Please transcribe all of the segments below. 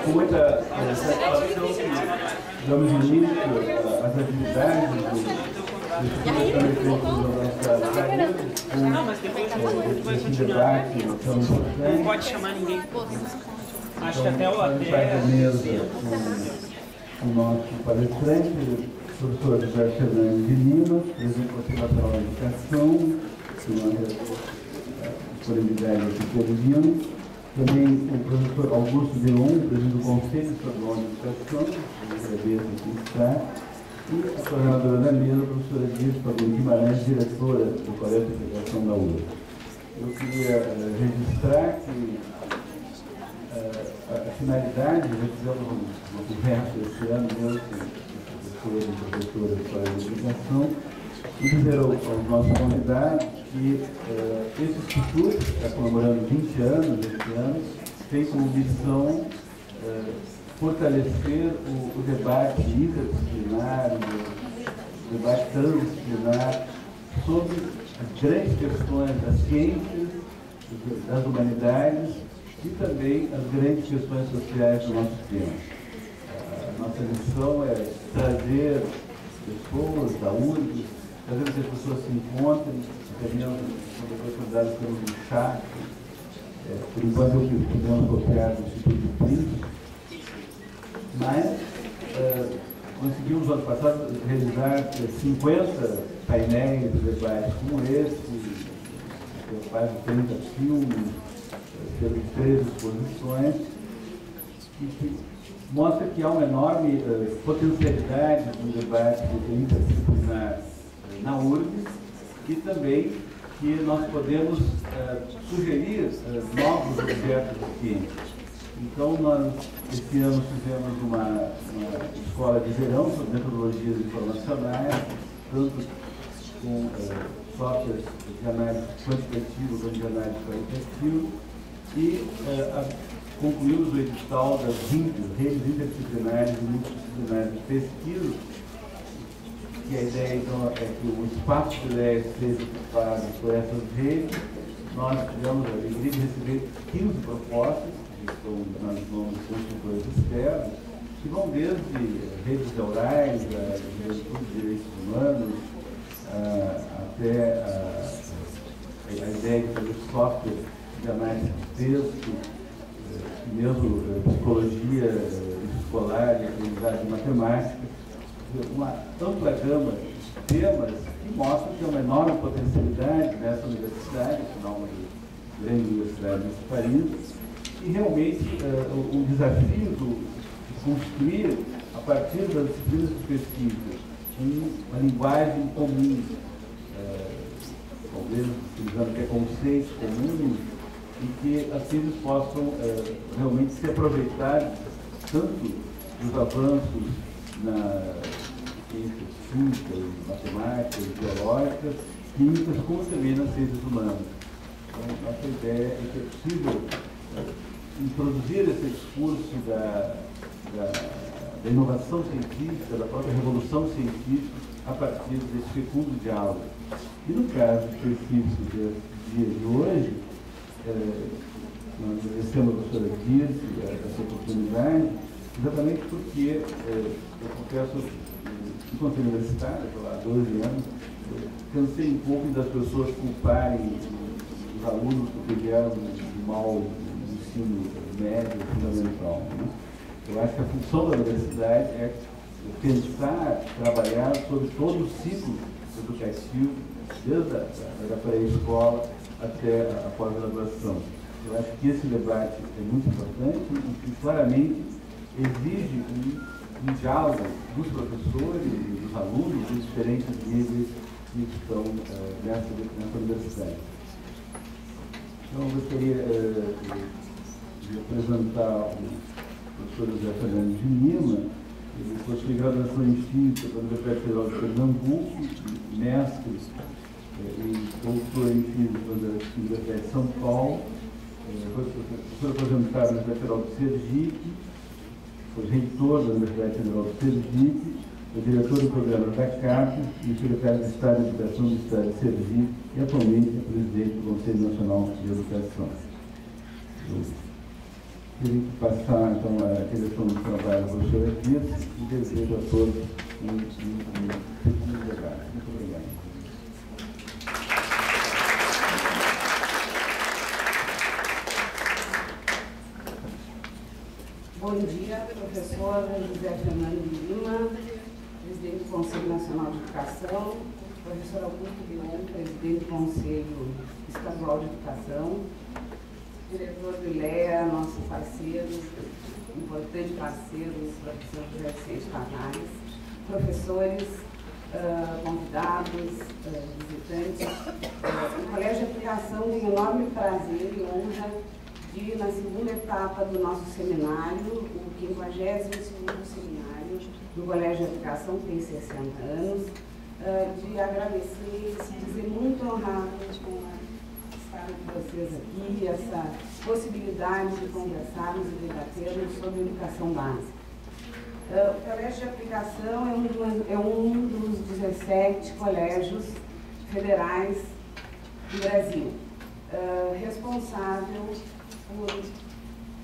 com muita satisfação que damos início às atividades do debate. Não pode chamar ninguém. Acho que até o o nosso palestrante, o professor José Fernandes de Lima, presidente do Conselho Nacional de Educação, que nós disponibilidade aqui televisão. Também o professor Augusto Deon, presidente do Conselho Estadual de Educação, que agradeço aqui está, e a coordenadora da mesa, a professora Dias Fagundes Guimarães, diretora do Colégio de Educação da URGS. Eu queria registrar que a finalidade, já fizemos uma conversa esse ano, mesmo com professores e professoras do Colégio de Educação, e dizer aos nossos convidados que esse instituto está comemorando 20 anos este ano, tem como missão fortalecer o debate interdisciplinar, o debate transdisciplinar sobre as grandes questões das ciências, das humanidades e também as grandes questões sociais do nosso tempo. A nossa missão é trazer pessoas da URGS, fazer que as pessoas se encontrem, terminando com a oportunidade de termos um chá. Por enquanto eu podemos copiar do Instituto de Príncipe, mas conseguimos no ano passado realizar 50 painéis de debate como esse, quase 30 filmes, teve 13 exposições, e que mostra que há uma enorme potencialidade do debate interdisciplinar na URGS e também que nós podemos sugerir novos objetos de ciência. Então, nós, esse ano, fizemos uma escola de verão sobre metodologias informacionais, tanto com softwares de análise quantitativa quanto de análise qualitativa, e concluímos o edital das redes interdisciplinares e multidisciplinares de pesquisa. E a ideia, então, é que o espaço de ideias seja ocupado por essas redes. Nós tivemos a alegria de receber 15 propostas, que estão nas mãos dos consultores externos, que vão desde redes neurais, a juventude de direitos humanos, até a ideia de fazer software de análise de texto, mesmo psicologia escolar e aprendizagem de matemática, uma ampla gama de temas que mostram que há uma enorme potencialidade nessa universidade, afinal uma grande universidade nesse país, e realmente o desafio de construir, a partir das disciplinas de pesquisa, uma linguagem comum, talvez utilizando até conceitos comuns, e que as ciências possam realmente se aproveitar tanto dos avanços na ciências físicas, matemáticas, biológicas, químicas, como também nas ciências humanas. Então, nossa ideia é que é possível introduzir esse discurso da inovação científica, da própria revolução científica, a partir desse fecundo diálogo. E no caso específico desse dia de hoje, nós agradecemos a professora Dias essa oportunidade, exatamente porque eu confesso, enquanto universitário, há 12 anos, cansei um pouco das pessoas culparem os alunos porque vieram do mau ensino médio fundamental. Né? Eu acho que a função da universidade é pensar, trabalhar sobre todo o ciclo educativo, desde a pré-escola até a pós-graduação. Eu acho que esse debate é muito importante e que claramente exige um diálogo dos professores e dos alunos dos diferentes níveis que estão nessa universidade. Então, eu gostaria de apresentar o professor José Fernandes de Lima. Ele possui graduação em Física pela Universidade Federal de Pernambuco, mestre e doutor em Física pela Universidade de São Paulo, professor aposentado na Universidade Federal de Sergipe, foi reitor da Universidade Federal de Sergipe, foi diretor do programa da CAPES e secretário de Estado de Educação do Estado de Sergipe e atualmente é presidente do Conselho Nacional de Educação. Teria que passar, então, a direção do trabalho para o senhor aqui e desejo a todos um feliz debate. Muito obrigado. Bom dia, professor José Fernando Lima, presidente do Conselho Nacional de Educação, professor Augusto Guion, presidente do Conselho Estadual de Educação, diretor do ILEA, nosso parceiro, importante parceiro, professor José Vicente Tavares, professores, convidados, visitantes. O Colégio de Aplicação tem enorme prazer e honra de, na segunda etapa do nosso seminário, o 52º seminário do Colégio de Aplicação, que tem 60 anos, de agradecer e se dizer muito honrado com estar com vocês aqui, essa possibilidade de conversarmos e debatermos sobre educação básica. O Colégio de Aplicação é um dos 17 colégios federais do Brasil, responsável por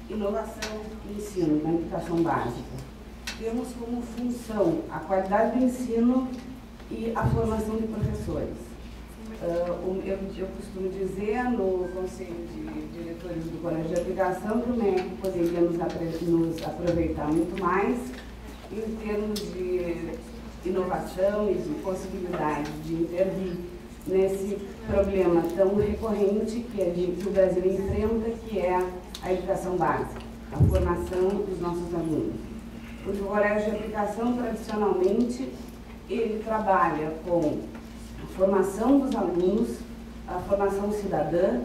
inovação e ensino na educação básica. Temos como função a qualidade do ensino e a formação de professores. Eu costumo dizer no Conselho de Diretores do Colégio de Aplicação que o MEC poderia nos aproveitar muito mais em termos de inovação e de possibilidade de intervir nesse problema tão recorrente que o Brasil enfrenta, que é a educação básica, a formação dos nossos alunos. O Colégio de Aplicação, tradicionalmente, ele trabalha com a formação dos alunos, a formação cidadã,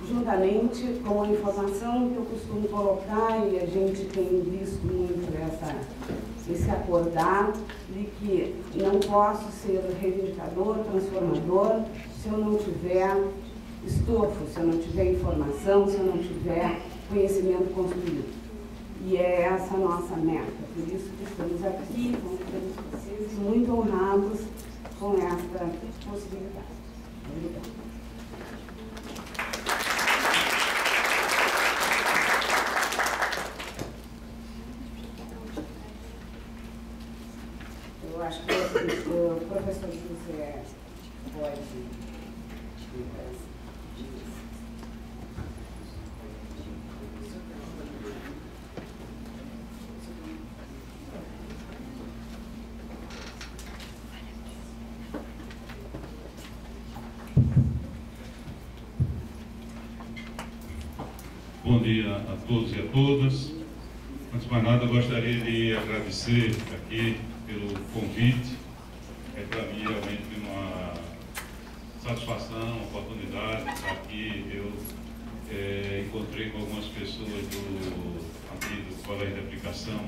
juntamente com a informação que eu costumo colocar, e a gente tem visto muito esse acordar de que não posso ser reivindicador, transformador, se eu não tiver estofo, se eu não tiver informação, se eu não tiver conhecimento construído. E é essa a nossa meta, por isso que estamos aqui, convidamos vocês, muito honrados com esta possibilidade. Obrigada. Eu acho que o professor José pode Bom dia a todos e a todas. Antes de mais nada, eu gostaria de agradecer aqui pelo convite. É para mim realmente uma satisfação, uma oportunidade de estar aqui. Eu encontrei com algumas pessoas aqui do Colégio de Aplicação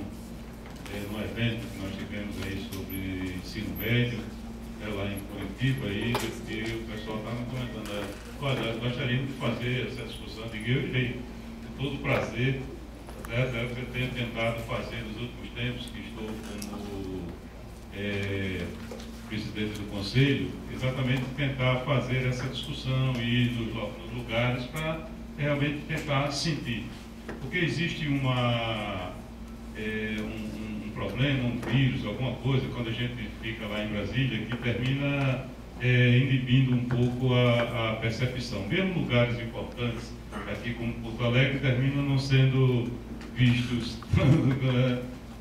num evento que nós tivemos aí sobre ensino médio, lá em Curitiba, e o pessoal estava comentando, olha, gostaríamos de fazer essa discussão. Eu irei, com todo prazer, eu tenho tentado fazer nos últimos tempos que estou como presidente do Conselho, exatamente tentar fazer essa discussão e ir nos lugares para realmente tentar sentir. Porque existe um problema, um vírus, alguma coisa, quando a gente fica lá em Brasília, que termina inibindo um pouco a percepção. Mesmo lugares importantes, aqui como Porto Alegre, terminam não sendo vistos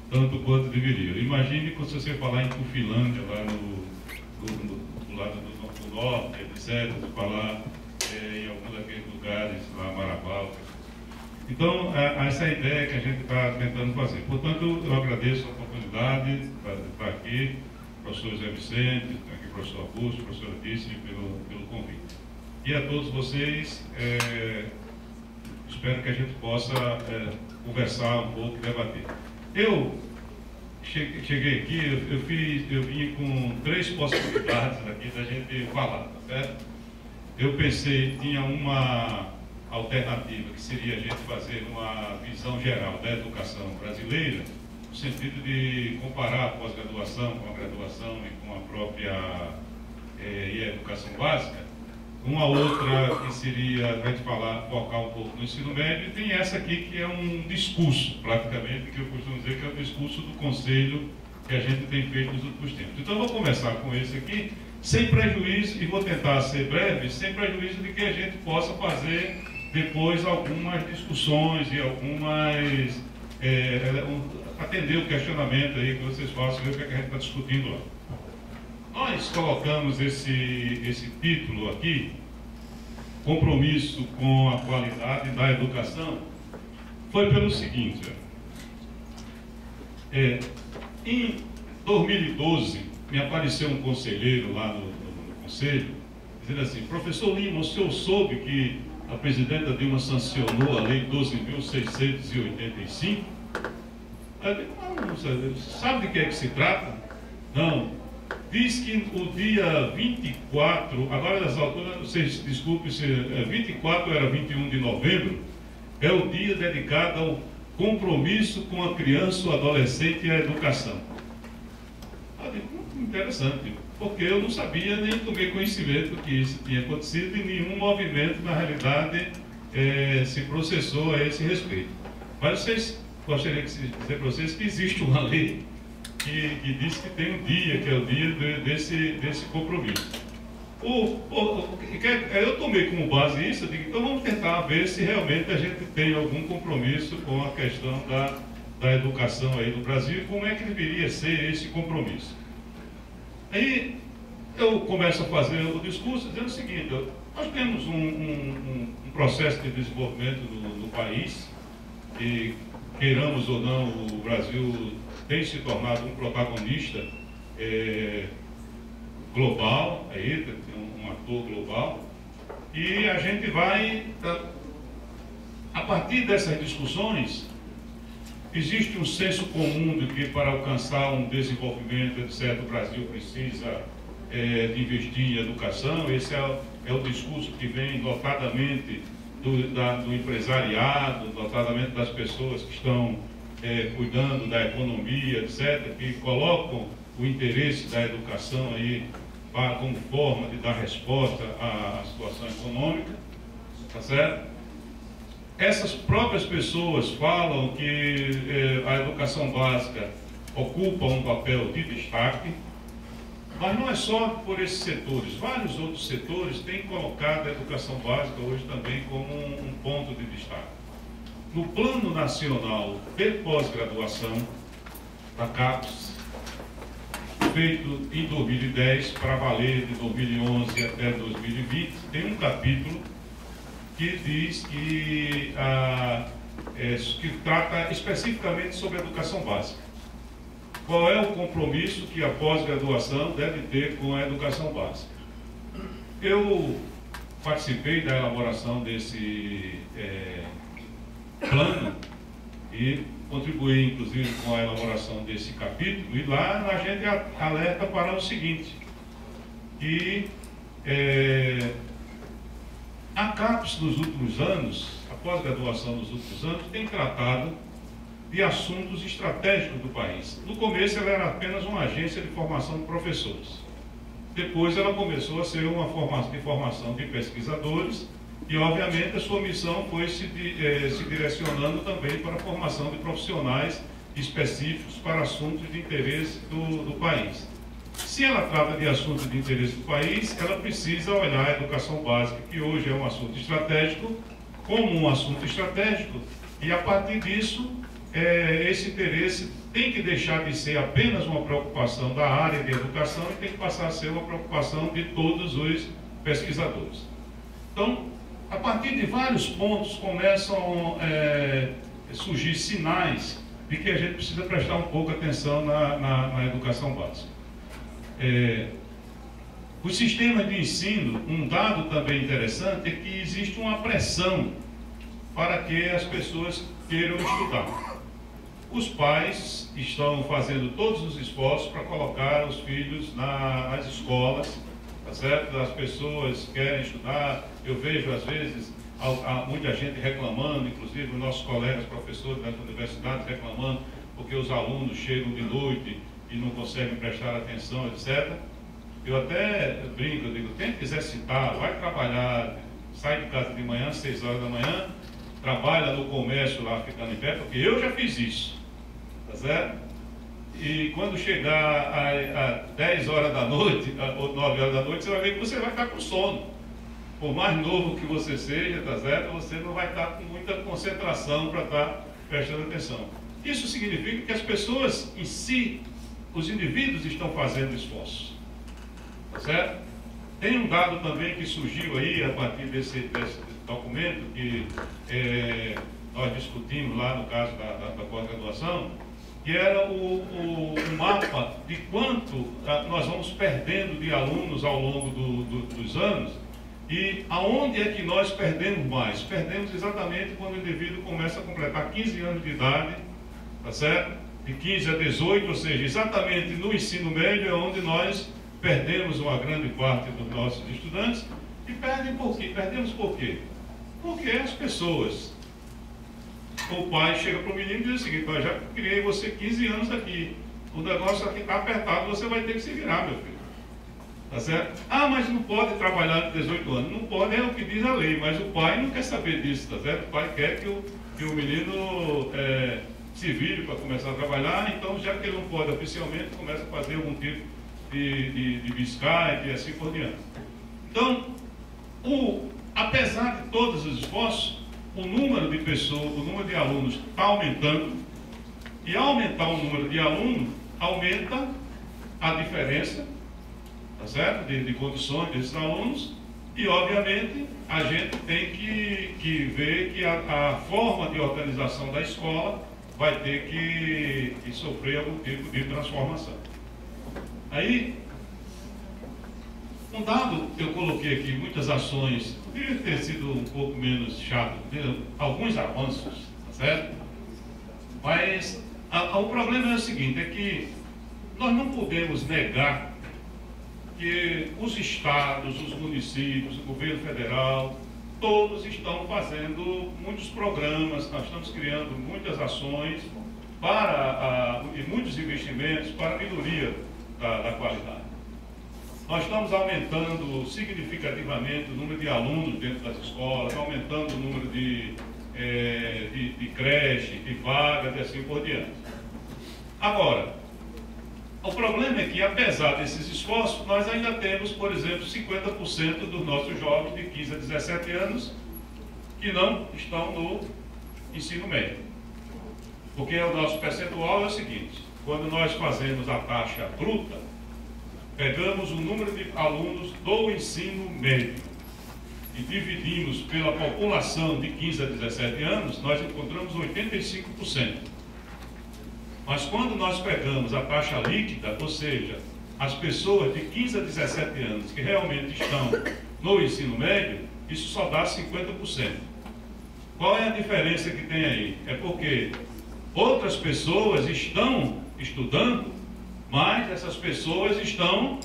tanto quanto deveriam. Imagine quando você falar em Tufilândia, lá do lado do norte, etc., falar em algum daqueles lugares, lá Marabal. Então, essa é a ideia que a gente está tentando fazer. Portanto, eu agradeço a oportunidade de estar aqui, professor José Vicente, aqui professor Augusto, professora Dícia, pelo convite. E a todos vocês, espero que a gente possa conversar um pouco e debater. Eu cheguei aqui, eu vim com 3 possibilidades aqui da gente falar, tá certo? Eu pensei, tinha uma alternativa, que seria a gente fazer uma visão geral da educação brasileira, no sentido de comparar a pós-graduação com a graduação e com a própria e a educação básica, uma outra que seria, a gente focar um pouco no ensino médio, e tem essa aqui que é um discurso, praticamente, que eu costumo dizer que é o discurso do Conselho que a gente tem feito nos últimos tempos. Então, eu vou começar com esse aqui, sem prejuízo, e vou tentar ser breve, sem prejuízo de que a gente possa fazer depois algumas discussões e algumas... atender o questionamento aí que vocês façam, ver o que a gente está discutindo lá. Nós colocamos esse título aqui, Compromisso com a Qualidade da Educação, foi pelo seguinte: em 2012, me apareceu um conselheiro lá no conselho, dizendo assim: professor Lima, o senhor soube que a presidenta Dilma sancionou a lei 12.685? Eu digo, não, sabe de que é que se trata? Não. Diz que o dia 24, agora nessa altura, vocês desculpem se 24 era 21 de novembro, é o dia dedicado ao compromisso com a criança, o adolescente e a educação. Eu digo, interessante, porque eu não sabia nem tomei conhecimento que isso tinha acontecido e nenhum movimento, na realidade, se processou a esse respeito. Mas vocês... gostaria de dizer para vocês que existe uma lei que diz que tem um dia, que é o dia desse compromisso. Eu tomei como base isso, eu digo, então vamos tentar ver se realmente a gente tem algum compromisso com a questão da educação aí no Brasil e como é que deveria ser esse compromisso. Aí eu começo a fazer o discurso dizendo o seguinte: nós temos um processo de desenvolvimento no país e, queiramos ou não, o Brasil tem se tornado um protagonista global, aí, um ator global, e a gente vai, a partir dessas discussões, existe um senso comum de que para alcançar um desenvolvimento, etc., o Brasil precisa de investir em educação. Esse é o discurso que vem notadamente do empresariado, notadamente das pessoas que estão cuidando da economia, etc., que colocam o interesse da educação aí como forma de dar resposta à situação econômica, tá certo? Essas próprias pessoas falam que a educação básica ocupa um papel de destaque, mas não é só por esses setores. Vários outros setores têm colocado a educação básica hoje também como um ponto de destaque. No Plano Nacional de Pós-Graduação, da CAPES, feito em 2010, para valer de 2011 até 2020, tem um capítulo que diz que trata especificamente sobre a educação básica. Qual é o compromisso que a pós-graduação deve ter com a educação básica? Eu participei da elaboração desse plano e contribuí, inclusive, com a elaboração desse capítulo, e lá a gente alerta para o seguinte, que a CAPES nos últimos anos, a pós-graduação nos últimos anos, tem tratado de assuntos estratégicos do país. No começo ela era apenas uma agência de formação de professores. Depois ela começou a ser uma formação de pesquisadores e, obviamente, a sua missão foi se direcionando também para a formação de profissionais específicos para assuntos de interesse do país. Se ela trata de assuntos de interesse do país, ela precisa olhar a educação básica, que hoje é um assunto estratégico, como um assunto estratégico, e a partir disso, esse interesse tem que deixar de ser apenas uma preocupação da área de educação e tem que passar a ser uma preocupação de todos os pesquisadores. Então, a partir de vários pontos começam a surgir sinais de que a gente precisa prestar um pouco atenção na educação básica. Os sistemas de ensino, um dado também interessante é que existe uma pressão para que as pessoas queiram estudar. Os pais estão fazendo todos os esforços para colocar os filhos nas escolas, tá certo? As pessoas querem estudar. Eu vejo, às vezes, muita gente reclamando, inclusive os nossos colegas professores das universidades reclamando, porque os alunos chegam de noite e não conseguem prestar atenção, etc. eu até brinco, eu digo, tenta exercitar, vai trabalhar, sai de casa de manhã, 6 horas da manhã, trabalha no comércio lá, ficando em pé, porque eu já fiz isso, tá certo? E quando chegar a 10 horas da noite, ou 9 horas da noite, você vai ver que você vai estar com sono. Por mais novo que você seja, tá certo? Você não vai estar com muita concentração para estar prestando atenção. Isso significa que as pessoas em si, os indivíduos estão fazendo esforço, tá certo? Tem um dado também que surgiu aí a partir desse documento que nós discutimos lá no caso da pós-graduação, que era o mapa de quanto nós vamos perdendo de alunos ao longo dos anos e aonde é que nós perdemos mais. Perdemos exatamente quando o indivíduo começa a completar 15 anos de idade, tá certo? De 15 a 18, ou seja, exatamente no ensino médio é onde nós perdemos uma grande parte dos nossos estudantes. E perdemos por quê? Porque as pessoas, o pai chega para o menino e diz o seguinte: eu já criei você 15 anos aqui, o negócio aqui está apertado, você vai ter que se virar, meu filho. Tá certo? Ah, mas não pode trabalhar de 18 anos. Não pode, é o que diz a lei, mas o pai não quer saber disso, tá certo? O pai quer que o menino se vire para começar a trabalhar, então já que ele não pode oficialmente, começa a fazer algum tipo de biscate e assim por diante. Então, apesar de todos os esforços, o número de pessoas, o número de alunos está aumentando, e ao aumentar o número de alunos, aumenta a diferença, tá certo? De condições desses alunos, e obviamente a gente tem que ver que a forma de organização da escola vai ter que sofrer algum tipo de transformação. Aí, um dado que eu coloquei aqui, muitas ações, poderia ter sido um pouco menos chato, alguns avanços, tá certo? Mas o problema é o seguinte, é que nós não podemos negar que os estados, os municípios, o governo federal, todos estão fazendo muitos programas, nós estamos criando muitas ações e muitos investimentos para a melhoria da qualidade. Nós estamos aumentando significativamente o número de alunos dentro das escolas, aumentando o número de creche, de vagas e assim por diante. Agora, o problema é que, apesar desses esforços, nós ainda temos, por exemplo, 50% dos nossos jovens de 15 a 17 anos que não estão no ensino médio. Porque o nosso percentual é o seguinte: quando nós fazemos a taxa bruta, pegamos o número de alunos do ensino médio e dividimos pela população de 15 a 17 anos, nós encontramos 85%. Mas quando nós pegamos a taxa líquida, ou seja, as pessoas de 15 a 17 anos que realmente estão no ensino médio, isso só dá 50%. Qual é a diferença que tem aí? É porque outras pessoas estão estudando, mas essas pessoas estão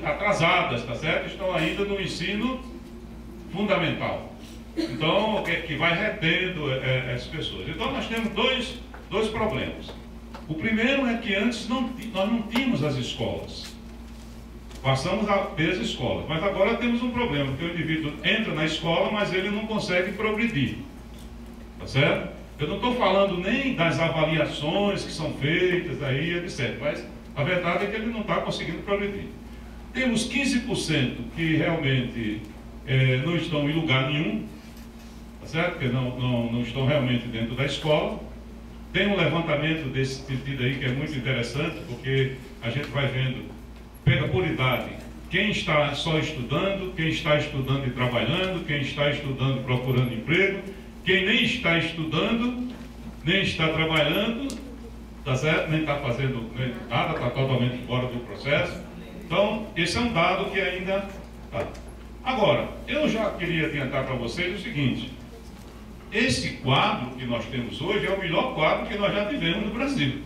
atrasadas, tá certo? Estão ainda no ensino fundamental. Então, que vai retendo essas pessoas. Então, nós temos dois problemas. O primeiro é que antes nós não tínhamos as escolas. Passamos a ter as escolas, mas agora temos um problema, porque o indivíduo entra na escola, mas ele não consegue progredir. Tá certo? Eu não estou falando nem das avaliações que são feitas aí, etc. Mas a verdade é que ele não está conseguindo progredir. Temos 15% que realmente não estão em lugar nenhum, tá certo? Que não estão realmente dentro da escola. Tem um levantamento desse sentido aí que é muito interessante, porque a gente vai vendo, pega por idade, quem está só estudando, quem está estudando e trabalhando, quem está estudando e procurando emprego, quem nem está estudando, nem está trabalhando, tá certo? Nem está fazendo nada, está totalmente fora do processo. Então, esse é um dado que ainda está. Agora, eu já queria adiantar para vocês o seguinte: esse quadro que nós temos hoje é o melhor quadro que nós já tivemos no Brasil.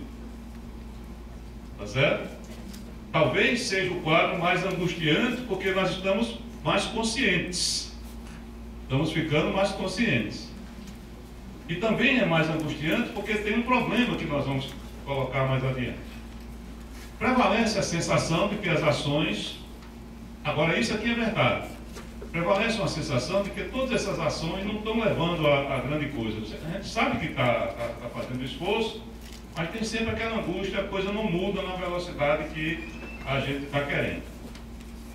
Tá certo? Talvez seja o quadro mais angustiante, porque nós estamos mais conscientes. Estamos ficando mais conscientes. E também é mais angustiante porque tem um problema que nós vamos colocar mais adiante. prevalece a sensação de que as ações, agora isso aqui é verdade, prevalece uma sensação de que todas essas ações não estão levando a grande coisa. A gente sabe que está fazendo esforço, mas tem sempre aquela angústia, a coisa não muda na velocidade que a gente está querendo.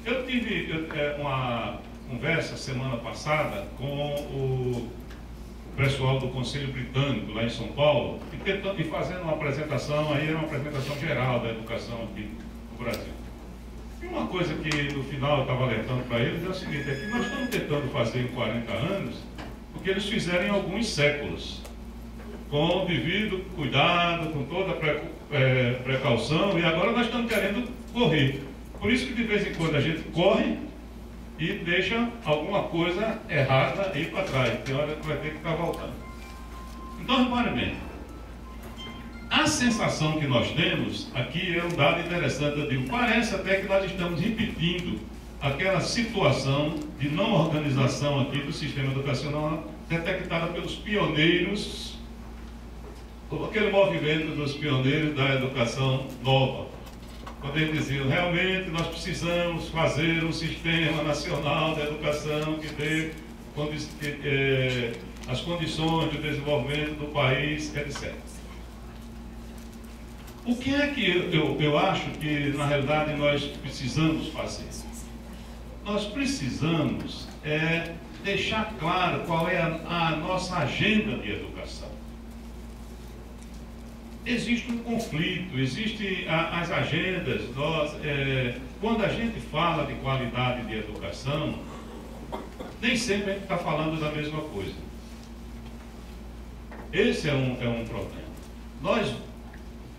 Eu tive uma conversa semana passada com o pessoal do Conselho Britânico, lá em São Paulo, e fazendo uma apresentação, aí era uma apresentação geral da educação aqui no Brasil. E uma coisa que no final eu estava alertando para eles é o seguinte, é que nós estamos tentando fazer em 40 anos o que eles fizeram em alguns séculos, com o devido cuidado, com toda a precaução, e agora nós estamos querendo correr. Por isso que de vez em quando a gente corre e deixa alguma coisa errada aí para trás. Tem hora que vai ter que estar voltando. Então, repare bem. A sensação que nós temos aqui é um dado interessante. Eu digo, parece até que nós estamos repetindo aquela situação de não organização aqui do sistema educacional detectada pelos pioneiros, aquele movimento dos pioneiros da educação nova. Quando eles diziam, realmente nós precisamos fazer um sistema nacional de educação que dê as condições de desenvolvimento do país, etc. O que é que eu acho que, na realidade, nós precisamos fazer? Nós precisamos deixar claro qual é a nossa agenda de educação. Existe um conflito, existem as agendas. Quando a gente fala de qualidade de educação, nem sempre a gente está falando da mesma coisa. Esse é um problema.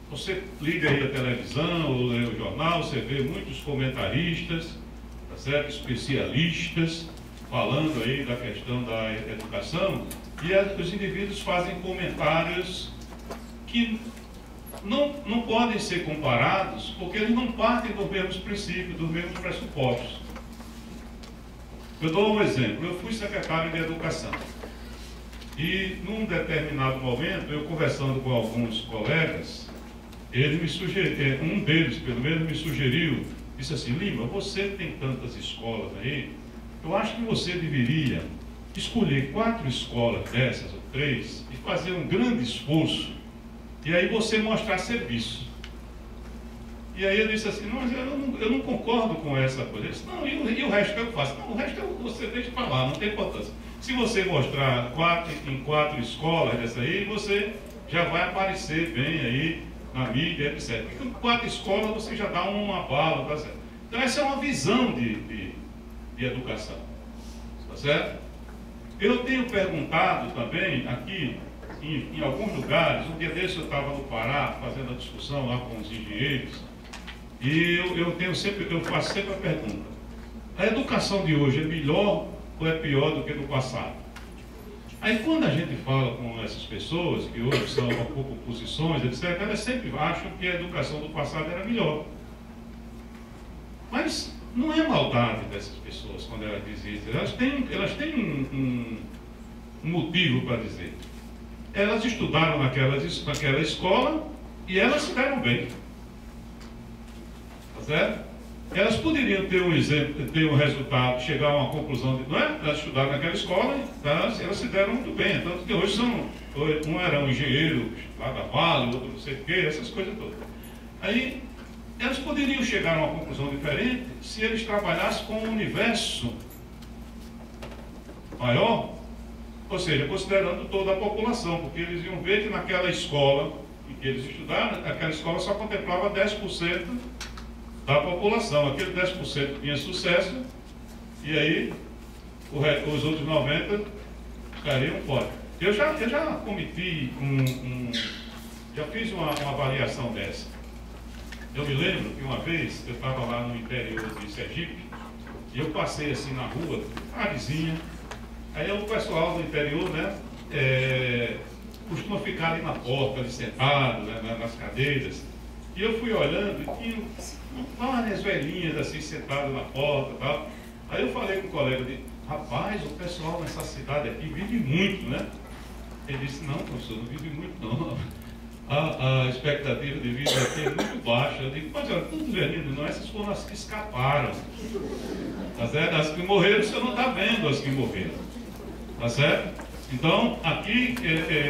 Você liga aí a televisão ou lê o jornal, você vê muitos comentaristas, tá certo? Especialistas, falando aí da questão da educação, e os indivíduos fazem comentários que não podem ser comparados, porque eles não partem dos mesmos princípios, dos mesmos pressupostos. Eu dou um exemplo. Eu fui secretário de Educação. E, num determinado momento, eu conversando com alguns colegas, ele me sugeriu, um deles, pelo menos, me sugeriu, disse assim, Lima, você tem tantas escolas aí, eu acho que você deveria escolher 4 escolas dessas, ou 3, e fazer um grande esforço, e aí você mostrar serviço. E aí ele disse assim, não, eu não concordo com essa coisa. Ele disse, não, e o resto que eu faço? Não, o resto você deixa para lá, não tem importância. Se você mostrar 4 escolas dessa aí, você já vai aparecer bem aí na mídia, etc. Porque com 4 escolas você já dá uma bala, tá certo? Então essa é uma visão de educação, tá certo? Eu tenho perguntado também aqui, em alguns lugares, um dia desse eu estava no Pará, fazendo a discussão lá com os engenheiros, e eu faço sempre a pergunta, a educação de hoje é melhor ou é pior do que no passado? Aí quando a gente fala com essas pessoas, que hoje são ocupam posições, etc., elas sempre acham que a educação do passado era melhor. Mas não é maldade dessas pessoas quando elas dizem isso. Elas têm um motivo para dizer. Elas estudaram naquela escola e elas se deram bem. Tá certo? Elas poderiam ter um exemplo, ter um resultado, chegar a uma conclusão de, não é? Elas estudaram naquela escola e elas se deram muito bem. Tanto que hoje um era um engenheiro lá da Vale, outro não sei o quê, essas coisas todas. Aí, elas poderiam chegar a uma conclusão diferente se eles trabalhassem com um universo maior, ou seja, considerando toda a população, porque eles iam ver que naquela escola em que eles estudaram, aquela escola só contemplava 10% da população. Aquele 10% tinha sucesso, e aí os outros 90% ficariam fora. Eu já cometi já fiz uma avaliação dessa. Eu me lembro que uma vez eu estava lá no interior de Sergipe, e eu passei assim na rua, tardezinha, aí o pessoal do interior, né, costuma ficar ali na porta, ali sentado, né, nas cadeiras, e eu fui olhando e tinha várias velhinhas assim sentadas na porta e tal. Aí eu falei com o colega, rapaz, o pessoal nessa cidade aqui vive muito, né? Ele disse, não, professor, não vive muito não. a expectativa de vida aqui é muito baixa. Eu digo, mas olha, tudo venido, não, essas foram as que escaparam. Tá certo? As que morreram, você não está vendo as que morreram. Tá certo? Então, aqui,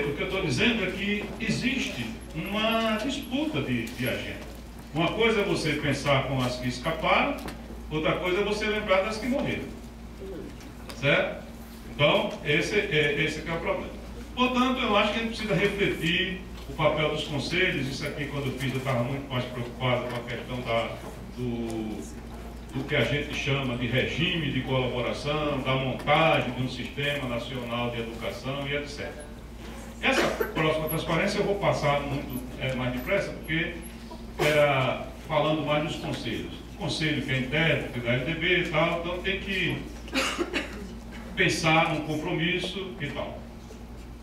o que eu estou dizendo é que existe uma disputa de agenda. Uma coisa é você pensar com as que escaparam, outra coisa é você lembrar das que morreram. Certo? Então, esse que é o problema. Portanto, eu acho que a gente precisa refletir o papel dos conselhos. Isso aqui, quando eu fiz, eu estava muito mais preocupado com a questão do que a gente chama de regime de colaboração, da montagem de um sistema nacional de educação e etc. Essa próxima transparência eu vou passar muito mais depressa, porque era falando mais dos conselhos. O conselho que é intérprete da LDB e tal, então tem que pensar num compromisso e tal.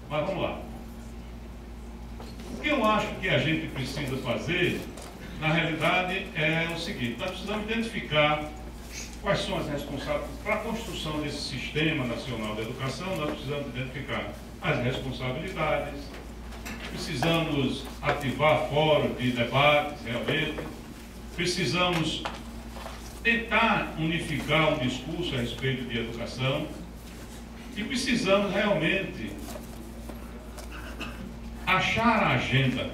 Mas vamos lá. O que eu acho que a gente precisa fazer, na realidade, é o seguinte: nós precisamos identificar quais são as responsáveis para a construção desse sistema nacional de educação. Nós precisamos identificar as responsabilidades, precisamos ativar fóruns de debates, realmente, precisamos tentar unificar um discurso a respeito de educação e precisamos realmente achar a agenda,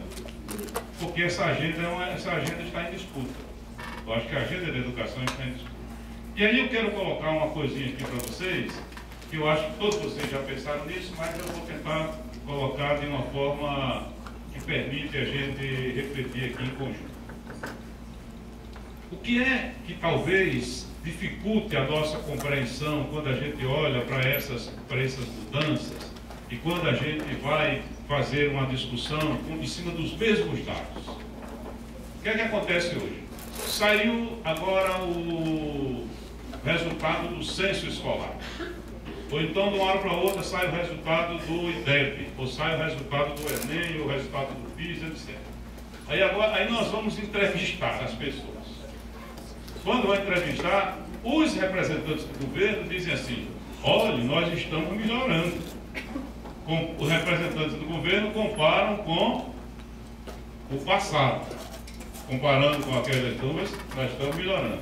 porque essa agenda está em disputa. Eu acho que a agenda da educação está em disputa. E aí eu quero colocar uma coisinha aqui para vocês, que eu acho que todos vocês já pensaram nisso, mas eu vou tentar colocar de uma forma que permite a gente refletir aqui em conjunto. O que é que talvez dificulte a nossa compreensão quando a gente olha para essas mudanças e quando a gente vai fazer uma discussão em cima dos mesmos dados? O que é que acontece hoje? Saiu agora o resultado do censo escolar. Ou então, de uma hora para outra, sai o resultado do IDEB, ou sai o resultado do Enem, ou o resultado do PISA, etc. Aí nós vamos entrevistar as pessoas. Quando vai entrevistar, os representantes do governo dizem assim: olha, nós estamos melhorando. Os representantes do governo comparam com o passado. Comparando com aquelas turmas, nós estamos melhorando.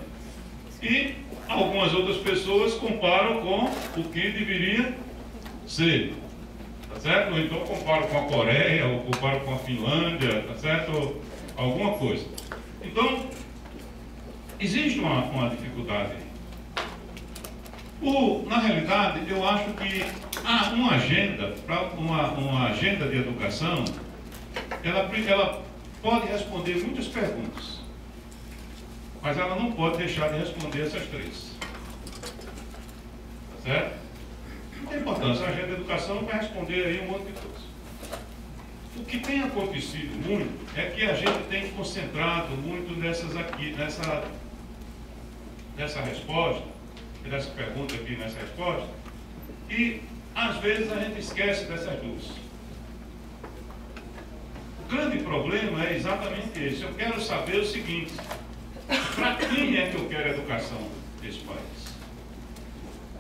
E algumas outras pessoas comparam com o que deveria ser. Tá certo? Ou então comparam com a Coreia, ou comparam com a Finlândia, tá certo? Ou alguma coisa. Então, existe uma dificuldade aí. Na realidade, eu acho que uma agenda, uma agenda de educação, ela pode responder muitas perguntas, mas ela não pode deixar de responder essas três. Tá certo? Não tem importância, a agenda de educação vai responder aí um monte de coisas. O que tem acontecido muito é que a gente tem concentrado muito nessa resposta, nessa pergunta aqui, nessa resposta, e às vezes a gente esquece dessas duas. O grande problema é exatamente esse. Eu quero saber o seguinte: para quem é que eu quero a educação desse país?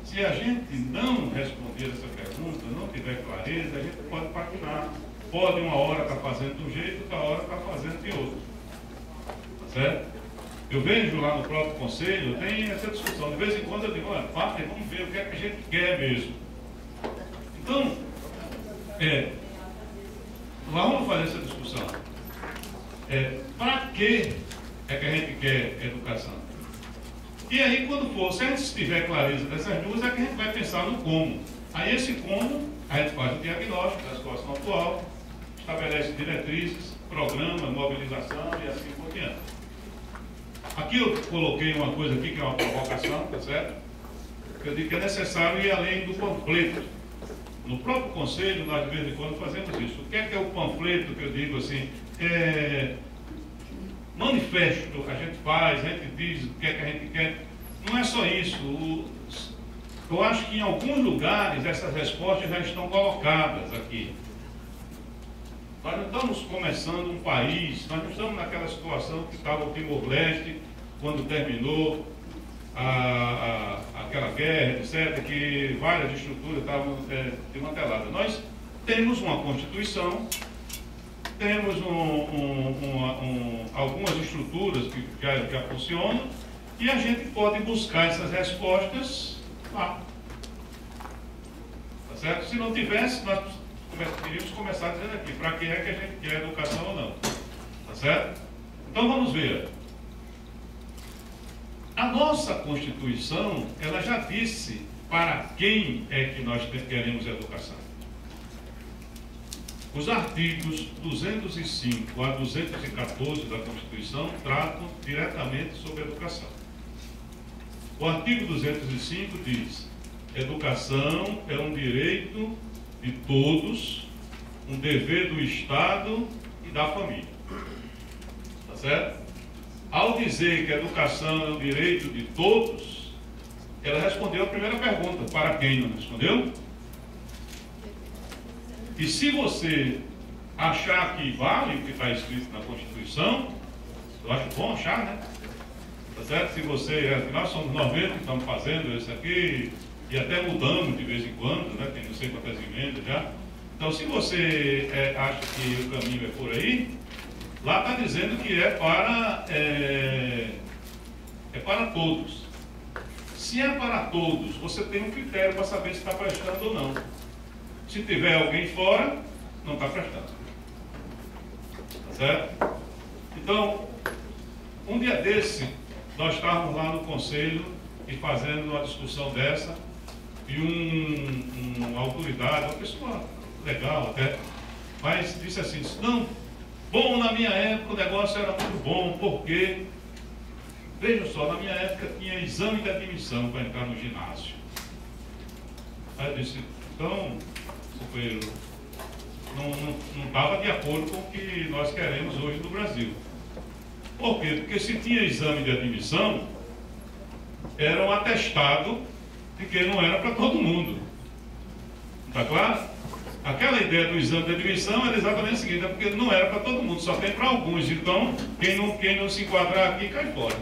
Se a gente não responder essa pergunta, não tiver clareza, a gente pode patinar. Pode uma hora estar fazendo de um jeito, outra hora estar fazendo de outro. Certo? Eu vejo lá no próprio conselho, tem essa discussão. De vez em quando eu digo: olha, vamos ver o que é que a gente quer mesmo. Então, vamos fazer essa discussão. Para que é que a gente quer educação? E aí, quando for, se a gente tiver clareza dessas duas, é que a gente vai pensar no como. Aí esse como, a gente faz o diagnóstico da situação atual, estabelece diretrizes, programa, mobilização e assim por diante. Aqui eu coloquei uma coisa aqui que é uma provocação, tá certo? Eu digo que é necessário ir além do panfleto. No próprio conselho, nós de vez em quando fazemos isso. O que é o panfleto que eu digo assim? Manifesto, a gente faz, a gente diz o que é que a gente quer. Não é só isso. Eu acho que em alguns lugares essas respostas já estão colocadas aqui. Nós não estamos começando um país, nós não estamos naquela situação que estava o Timor-Leste, quando terminou aquela guerra, etc., que várias estruturas estavam desmanteladas. Nós temos uma Constituição temos algumas estruturas que já funcionam e a gente pode buscar essas respostas lá. Tá certo? Se não tivesse, nós teríamos começar dizendo aqui, para quem é que a gente quer educação ou não. Tá certo? Então vamos ver. A nossa Constituição, ela já disse para quem é que nós queremos educação. Os artigos 205 a 214 da Constituição tratam diretamente sobre educação. O artigo 205 diz: educação é um direito de todos, um dever do Estado e da família. Tá certo? Ao dizer que a educação é um direito de todos, ela respondeu a primeira pergunta: para quem não respondeu? E se você achar que vale o que está escrito na Constituição, eu acho bom achar, né? Tá certo? Se você, nós somos 90 que estamos fazendo isso aqui, e até mudamos de vez em quando, né? Tem não sei quantas emendas já. Então, se você acha que o caminho é por aí, lá está dizendo que é para todos. Se é para todos, você tem um critério para saber se está prestando ou não. Se tiver alguém fora, não está prestando. Tá certo? Então, um dia desse, nós estávamos lá no conselho e fazendo uma discussão dessa, e uma autoridade, uma pessoa legal até, mas disse assim: não, bom, na minha época o negócio era muito bom, porque, vejam só, na minha época tinha exame de admissão para entrar no ginásio. Aí eu disse: então, companheiro, não estava de acordo com o que nós queremos hoje no Brasil. Por quê? Porque se tinha exame de admissão, era um atestado de que não era para todo mundo. Está claro? Aquela ideia do exame de admissão era exatamente a seguinte: é porque não era para todo mundo, só tem para alguns. Então, quem não se enquadrar aqui, cai fora.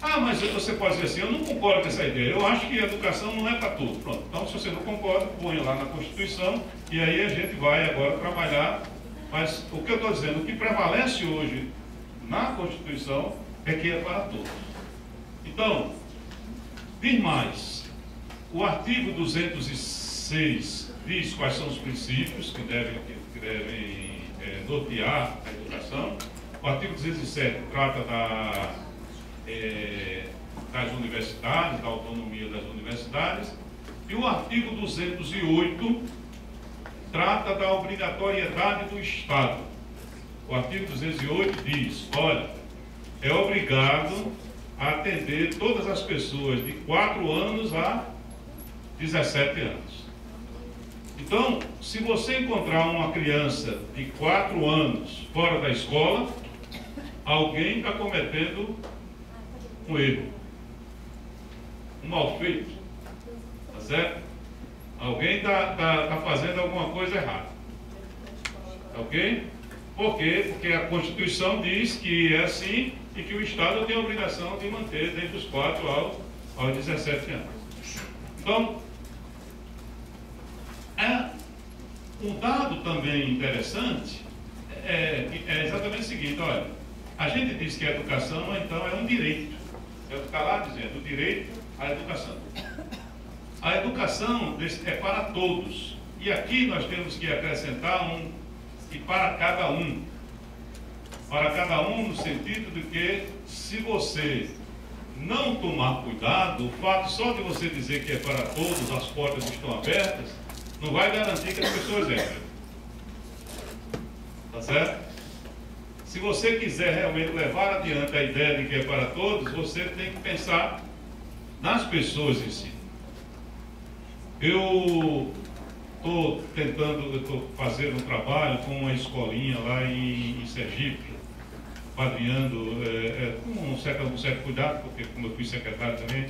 Ah, mas você pode dizer assim: eu não concordo com essa ideia, eu acho que a educação não é para tudo. Pronto, então se você não concorda, ponha lá na Constituição e aí a gente vai agora trabalhar. Mas o que eu estou dizendo, o que prevalece hoje na Constituição é que é para todos. Então, diz mais, o artigo 206 diz quais são os princípios que devem nortear a educação. O artigo 207 trata das universidades, da autonomia das universidades, e o artigo 208 trata da obrigatoriedade do Estado. O artigo 208 diz: olha, é obrigado a atender todas as pessoas de 4 anos a 17 anos. Então, se você encontrar uma criança de 4 anos fora da escola, alguém está cometendo um erro, um mal feito, tá certo? Alguém está fazendo alguma coisa errada, ok? Por quê? Porque a Constituição diz que é assim e que o Estado tem a obrigação de manter dentre os 4 aos 17 anos. Então, um dado também interessante é exatamente o seguinte: olha, a gente diz que a educação, então, é um direito. É o que está lá dizendo, o direito à educação. A educação é para todos. E aqui nós temos que acrescentar e para cada um. Para cada um no sentido de que, se você não tomar cuidado, o fato só de você dizer que é para todos, as portas estão abertas, não vai garantir que as pessoas entrem. Tá certo? Se você quiser realmente levar adiante a ideia de que é para todos, você tem que pensar nas pessoas em si. Eu estou fazendo um trabalho com uma escolinha lá em Sergipe, padrinhando, com um certo cuidado, porque como eu fui secretário também,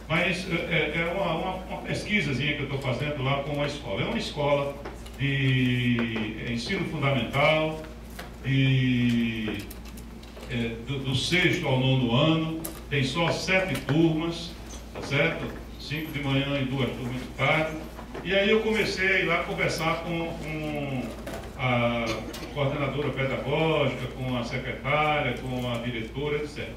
mas é uma pesquisazinha que eu estou fazendo lá com uma escola. É uma escola de ensino fundamental, do 6º ao 9º ano, tem só 7 turmas, tá certo? 5 de manhã e 2 turmas de tarde. E aí eu comecei a ir lá conversar com a coordenadora pedagógica, com a secretária, com a diretora, etc.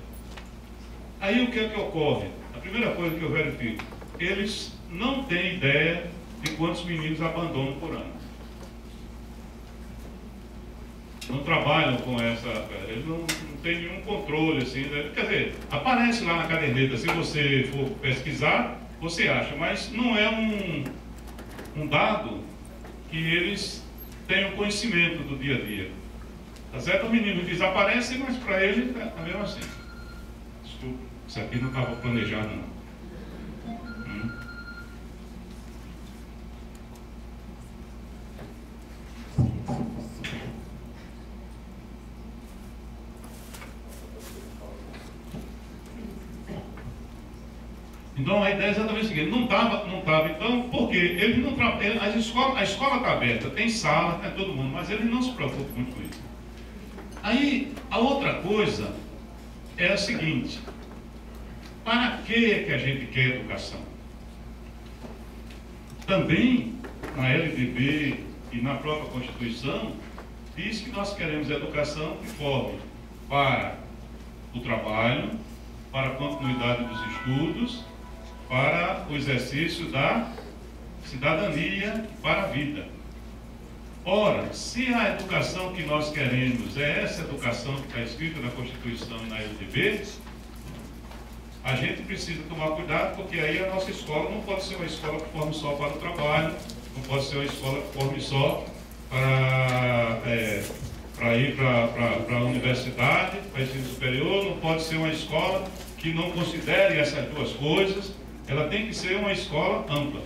Aí o que é que ocorre? A primeira coisa que eu verifico, eles não têm ideia de quantos meninos abandonam por ano. Não trabalham com essa, eles não têm nenhum controle, assim, né? Quer dizer, aparece lá na caderneta, se você for pesquisar, você acha, mas não é um dado que eles tenham conhecimento do dia a dia. Tá certo? O menino desaparece, mas para ele é mesmo assim. Desculpa, isso aqui não estava planejado, não. Então a ideia é exatamente o seguinte, não estava, então, por quê? Ele não trabalha, a escola está aberta, tem sala, tem todo mundo, mas ele não se preocupa muito com isso. Aí, a outra coisa é a seguinte, para que a gente quer educação? Também, na LDB e na própria Constituição, diz que nós queremos educação que forme para o trabalho, para a continuidade dos estudos, para o exercício da cidadania, para a vida. Ora, se a educação que nós queremos é essa educação que está escrita na Constituição e na LDB, a gente precisa tomar cuidado, porque aí a nossa escola não pode ser uma escola que forme só para o trabalho, não pode ser uma escola que forme só para ir para a universidade, para o ensino superior, não pode ser uma escola que não considere essas duas coisas. Ela tem que ser uma escola ampla.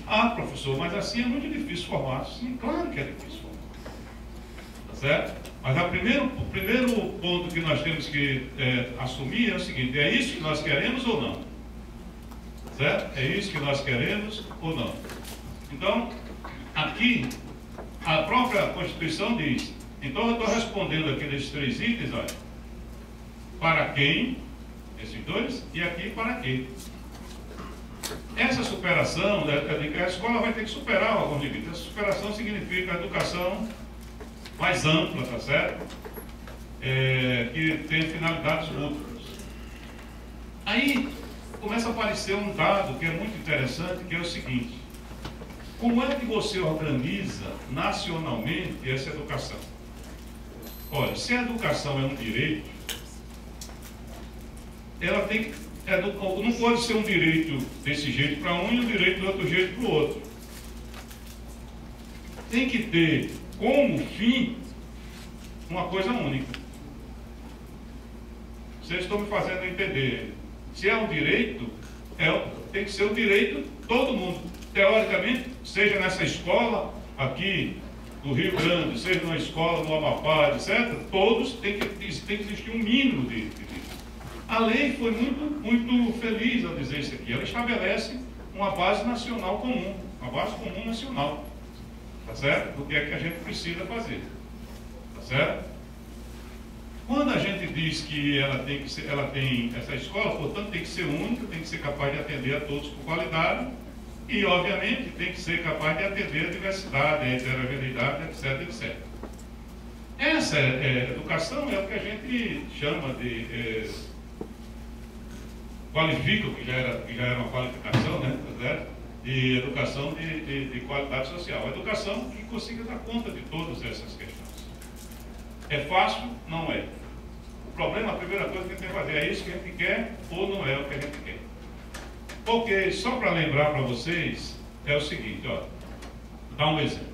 Ah, professor, mas assim é muito difícil formar. Sim, claro que é difícil formar. Tá certo? Mas o primeiro ponto que nós temos que assumir é o seguinte, é isso que nós queremos ou não? Certo? É isso que nós queremos ou não? Então, aqui, a própria Constituição diz, então eu estou respondendo aqui desses 3 itens, olha, para quem, esses 2, e aqui para quem. Essa superação, a escola vai ter que superar alguns limites. Essa superação significa a educação mais ampla, tá certo? Que tem finalidades múltiplas. Aí começa a aparecer um dado que é muito interessante, que é o seguinte: como é que você organiza nacionalmente essa educação? Olha, se a educação é um direito, ela tem que não pode ser um direito desse jeito para um e um direito do outro jeito para o outro. Tem que ter como fim uma coisa única. Vocês estão me fazendo entender. Se é um direito, tem que ser um direito de todo mundo. Teoricamente, seja nessa escola aqui do Rio Grande, seja numa escola no Amapá, etc., todos tem que existir um mínimo de direito. A lei foi muito feliz ao dizer isso aqui. Ela estabelece uma base nacional comum, uma base comum nacional, tá certo? Do que é que a gente precisa fazer, tá certo? Quando a gente diz que ela tem essa escola, portanto, tem que ser única, tem que ser capaz de atender a todos com qualidade e, obviamente, tem que ser capaz de atender a diversidade, a heterogeneidade, etc, etc. Essa educação é o que a gente chama de qualifica, que já era uma qualificação, né, de educação de qualidade social. A educação que consiga dar conta de todas essas questões. É fácil? Não é. O problema, a primeira coisa que a gente tem que fazer, é isso que a gente quer ou não é o que a gente quer? Porque, só para lembrar para vocês, é o seguinte, ó, vou dar um exemplo.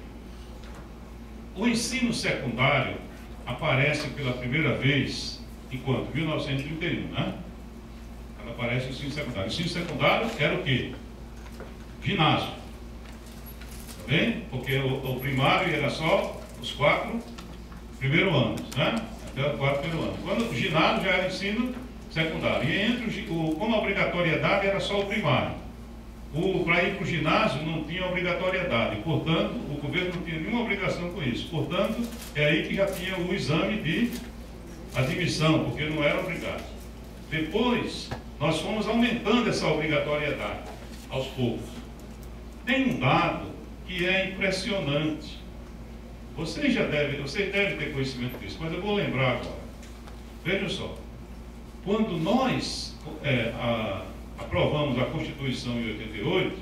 O ensino secundário aparece pela primeira vez em quando? 1931, né? Aparece o ensino secundário. O ensino secundário era o quê? Ginásio. Tá bem? Porque o primário era só os 4 primeiros anos, né? Até os 4 primeiros anos. Quando o ginásio já era ensino secundário. E como a obrigatoriedade era só o primário. Para ir para o ginásio não tinha obrigatoriedade. Portanto, o governo não tinha nenhuma obrigação com isso. Portanto, é aí que já tinha o exame de admissão, porque não era obrigado. Depois, nós fomos aumentando essa obrigatoriedade. aos poucos. Tem um dado que é impressionante. Vocês devem ter conhecimento disso, mas eu vou lembrar agora. Vejam só. Quando nós aprovamos a Constituição em 88,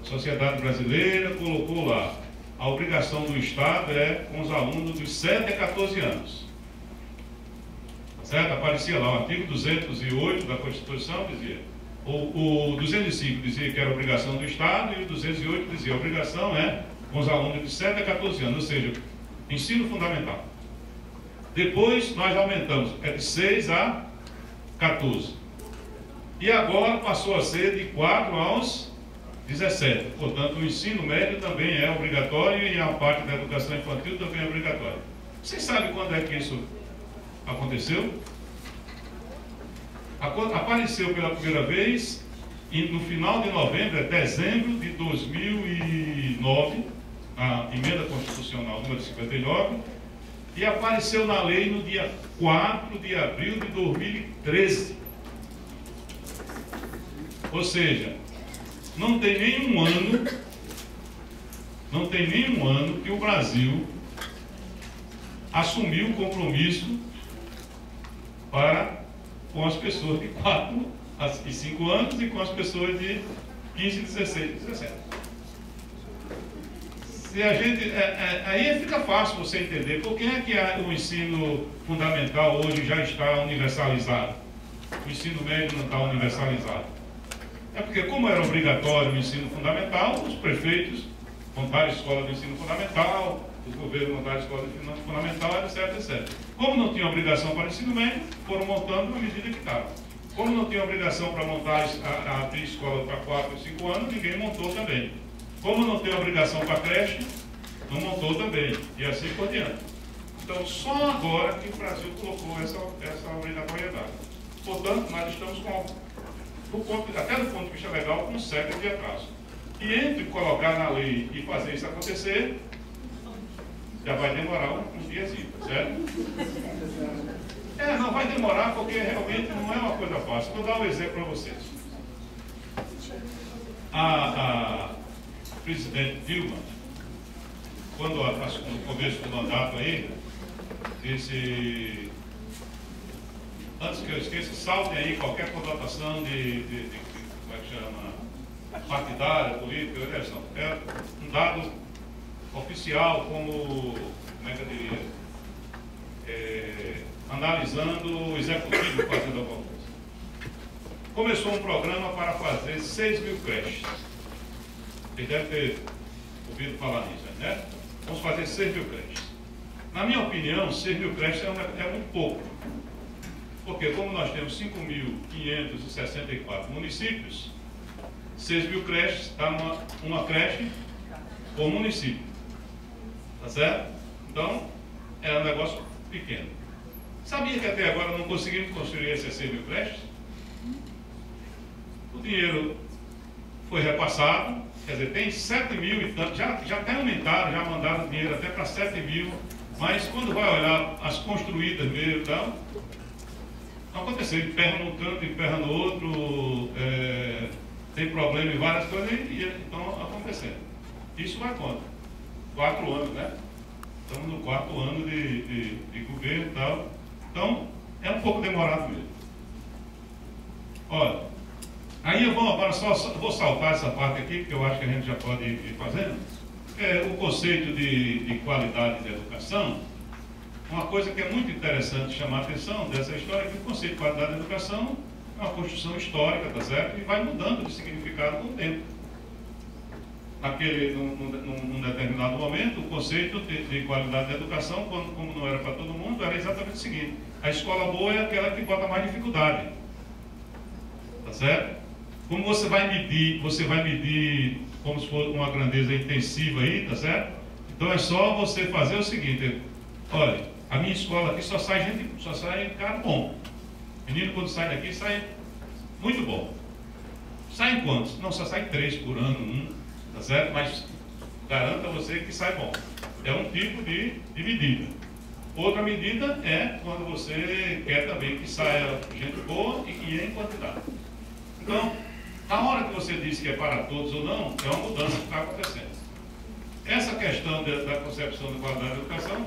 a sociedade brasileira colocou lá: a obrigação do Estado é com os alunos dos 7 a 14 anos. Certo? Aparecia lá o artigo 208 da Constituição, dizia, o 205 dizia que era obrigação do Estado, e o 208 dizia a obrigação é com os alunos de 7 a 14 anos, ou seja, ensino fundamental. Depois nós aumentamos, é de 6 a 14. E agora passou a ser de 4 aos 17. Portanto, o ensino médio também é obrigatório e a parte da educação infantil também é obrigatória. Vocês sabem quando é que isso aconteceu? Apareceu pela primeira vez no final de novembro, dezembro de 2009, a emenda constitucional número 59, e apareceu na lei no dia 4 de abril de 2013. Ou seja, não tem nenhum ano que o Brasil assumiu o compromisso com as pessoas de 4 e 5 anos e com as pessoas de 15, 16 e 17. Se a gente, aí fica fácil você entender por que é que o ensino fundamental hoje já está universalizado. O ensino médio não está universalizado. É porque, como era obrigatório o ensino fundamental, os prefeitos montaram escola de ensino fundamental, os governos montaram escola de ensino fundamental, etc, etc. Como não tinha obrigação para o ensino médio, foram montando na medida que estava. Como não tinha obrigação para montar a escola para 4 e 5 anos, ninguém montou também. Como não tem obrigação para creche, não montou também. E assim por diante. Então, só agora que o Brasil colocou essa obrigatoriedade. Portanto, nós estamos até do ponto de vista legal, com séculos de atraso. E entre colocar na lei e fazer isso acontecer, já vai demorar uns dias, certo? Não vai demorar porque realmente não é uma coisa fácil. Vou dar um exemplo para vocês. A presidente Dilma, no começo do mandato aí, disse: antes que eu esqueça, saltem aí qualquer conotação como é que chama, partidária, política, eleição. É um dado oficial, como é que eu diria, analisando o executivo fazendo alguma coisa. Começou um programa para fazer 6 mil creches. Vocês devem ter ouvido falar nisso, né? Vamos fazer 6 mil creches. Na minha opinião, 6 mil creches é muito pouco. Porque como nós temos 5.564 municípios, 6 mil creches dá uma creche por município. Tá certo? Então, é um negócio pequeno. Sabia que até agora não conseguimos construir essas 6 mil creches? O dinheiro foi repassado, quer dizer, tem 7 mil e tanto, já até aumentaram, já mandaram dinheiro até para 7 mil, mas quando vai olhar as construídas mesmo, não aconteceu, emperra num canto, emperra no outro, tem problema em várias coisas e estão acontecendo. Isso vai contra 4 anos, né? Estamos no 4º ano de governo e tal. Então, é um pouco demorado mesmo. Olha, aí eu vou agora vou saltar essa parte aqui, porque eu acho que a gente já pode ir fazendo. O conceito de qualidade de educação. Uma coisa que é muito interessante chamar a atenção dessa história é que o conceito de qualidade de educação é uma construção histórica, tá certo? E vai mudando de significado com o tempo. Num determinado momento, o conceito de qualidade da educação, como não era para todo mundo, era exatamente o seguinte: a escola boa é aquela que bota mais dificuldade. Tá certo? Como você vai medir como se fosse uma grandeza intensiva aí, tá certo? Então é só você fazer o seguinte: olha, a minha escola aqui só sai cara bom. Menino, quando sai daqui, sai muito bom. Sai em quantos? Não, só sai 3 por ano, tá certo? Mas garanto a você que sai bom. É um tipo de medida. Outra medida é quando você quer também que saia gente boa e que é em quantidade. Então, Na hora que você diz que é para todos ou não, é uma mudança que está acontecendo. Essa questão da concepção da qualidade da educação